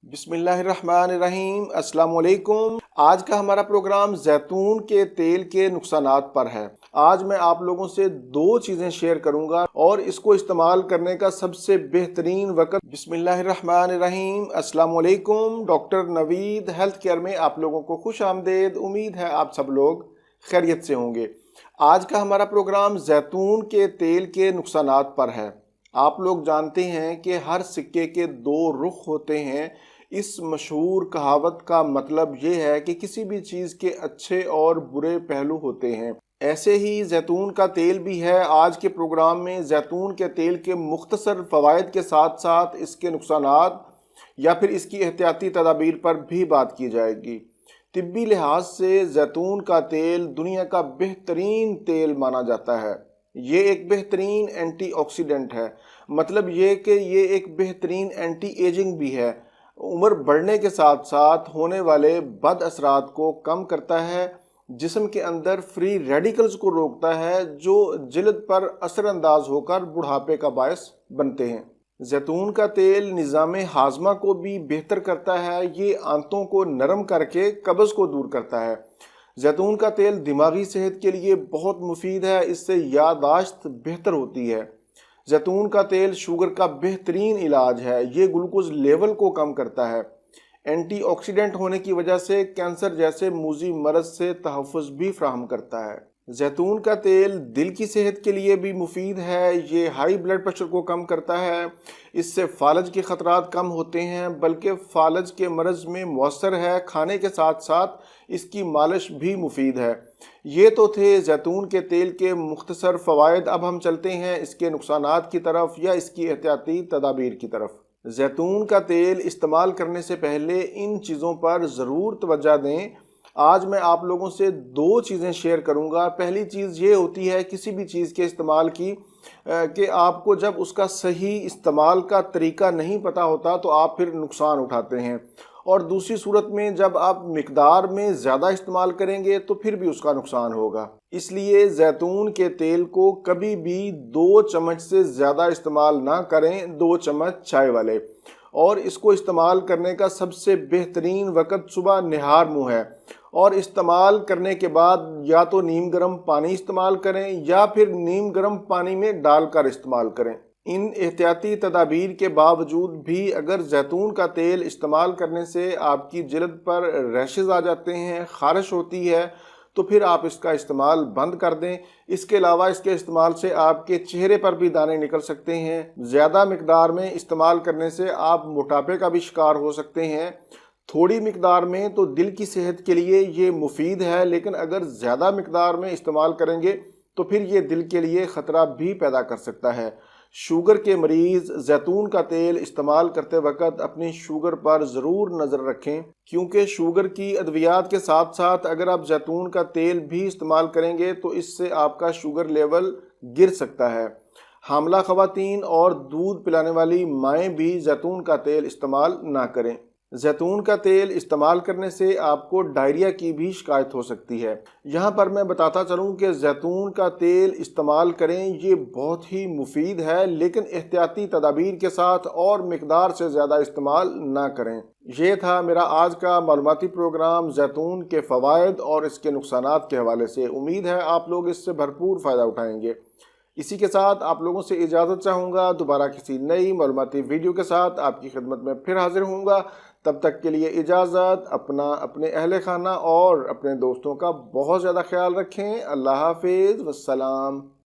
बिस्मिल्लाहिर्रहमानिर्रहीम। अस्सलाम वालेकुम। आज का हमारा प्रोग्राम जैतून के तेल के नुकसानात पर है। आज मैं आप लोगों से दो चीज़ें शेयर करूंगा और इसको इस्तेमाल करने का सबसे बेहतरीन वक्त। बिस्मिल्लाहिर्रहमानिर्रहीम। अस्सलाम वालेकुम। डॉक्टर नवीद हेल्थ केयर में आप लोगों को खुश आमदेद। उम्मीद है आप सब लोग खैरियत से होंगे। आज का हमारा प्रोग्राम जैतून के तेल के नुकसानात पर है। आप लोग जानते हैं कि हर सिक्के के दो रुख होते हैं। इस मशहूर कहावत का मतलब ये है कि किसी भी चीज़ के अच्छे और बुरे पहलू होते हैं। ऐसे ही जैतून का तेल भी है। आज के प्रोग्राम में जैतून के तेल के मुख्तसर फ़वाइद के साथ साथ इसके नुकसानात या फिर इसकी एहतियाती तदाबीर पर भी बात की जाएगी। तिब्बी लिहाज से जैतून का तेल दुनिया का बेहतरीन तेल माना जाता है। ये एक बेहतरीन एंटीऑक्सीडेंट है, मतलब ये कि ये एक बेहतरीन एंटी एजिंग भी है। उम्र बढ़ने के साथ साथ होने वाले बद असरात को कम करता है, जिस्म के अंदर फ्री रेडिकल्स को रोकता है जो जिल्द पर असरअंदाज होकर बुढ़ापे का बायस बनते हैं। जैतून का तेल निज़ाम हाजमा को भी बेहतर करता है। ये आंतों को नरम करके कब्ज़ को दूर करता है। जैतून का तेल दिमागी सेहत के लिए बहुत मुफीद है, इससे याददाश्त बेहतर होती है। जैतून का तेल शुगर का बेहतरीन इलाज है। ये ग्लूकोज लेवल को कम करता है। एंटीऑक्सीडेंट होने की वजह से कैंसर जैसे मूजी मरज से तहफ़्फ़ुज़ भी फराहम करता है। जैतून का तेल दिल की सेहत के लिए भी मुफीद है। ये हाई ब्लड प्रेशर को कम करता है। इससे फालज के ख़तरात कम होते हैं, बल्कि फालज के मरज़ में मौसर है। खाने के साथ साथ इसकी मालिश भी मुफीद है। ये तो थे जैतून के तेल के मुख्तसर फ़वाइद। अब हम चलते हैं इसके नुकसानात की तरफ या इसकी एहतियाती तदाबीर की तरफ। जैतून का तेल इस्तेमाल करने से पहले इन चीज़ों पर ज़रूर तवज्जो दें। आज मैं आप लोगों से दो चीज़ें शेयर करूंगा। पहली चीज़ ये होती है किसी भी चीज़ के इस्तेमाल की कि आपको जब उसका सही इस्तेमाल का तरीका नहीं पता होता तो आप फिर नुकसान उठाते हैं, और दूसरी सूरत में जब आप मिकदार में ज़्यादा इस्तेमाल करेंगे तो फिर भी उसका नुकसान होगा। इसलिए जैतून के तेल को कभी भी 2 चम्मच से ज़्यादा इस्तेमाल ना करें, 2 चम्मच चाय वाले। और इसको इस्तेमाल करने का सबसे बेहतरीन वक्त सुबह निहार मुँह है, और इस्तेमाल करने के बाद या तो नीम गर्म पानी इस्तेमाल करें या फिर नीम गर्म पानी में डालकर इस्तेमाल करें। इन एहतियाती तदाबीर के बावजूद भी अगर जैतून का तेल इस्तेमाल करने से आपकी जिल्द पर रैशेज़ आ जाते हैं, ख़ारिश होती है, तो फिर आप इसका इस्तेमाल बंद कर दें। इसके अलावा इसके इस्तेमाल से आपके चेहरे पर भी दाने निकल सकते हैं। ज़्यादा मिकदार में इस्तेमाल करने से आप मोटापे का भी शिकार हो सकते हैं। थोड़ी मिकदार में तो दिल की सेहत के लिए ये मुफीद है, लेकिन अगर ज़्यादा मिकदार में इस्तेमाल करेंगे तो फिर ये दिल के लिए ख़तरा भी पैदा कर सकता है। शुगर के मरीज़ जैतून का तेल इस्तेमाल करते वक्त अपनी शुगर पर ज़रूर नज़र रखें, क्योंकि शुगर की अद्वियात के साथ साथ अगर आप जैतून का तेल भी इस्तेमाल करेंगे तो इससे आपका शुगर लेवल गिर सकता है। हामला ख़वातीन और दूध पिलाने वाली माएँ भी जैतून का तेल इस्तेमाल ना करें। जैतून का तेल इस्तेमाल करने से आपको डायरिया की भी शिकायत हो सकती है। यहाँ पर मैं बताता चलूँ कि जैतून का तेल इस्तेमाल करें, ये बहुत ही मुफीद है, लेकिन एहतियाती तदाबीर के साथ और मिकदार से ज़्यादा इस्तेमाल ना करें। ये था मेरा आज का मालूमाती प्रोग्राम जैतून के फ़वाइद और इसके नुकसानात के हवाले से। उम्मीद है आप लोग इससे भरपूर फ़ायदा उठाएंगे। इसी के साथ आप लोगों से इजाज़त चाहूँगा। दोबारा किसी नई मालूमाती वीडियो के साथ आपकी खिदमत में फिर हाजिर होऊंगा। तब तक के लिए इजाज़त। अपने अहले खाना और अपने दोस्तों का बहुत ज़्यादा ख्याल रखें। अल्लाह हाफिज़, वस्सलाम।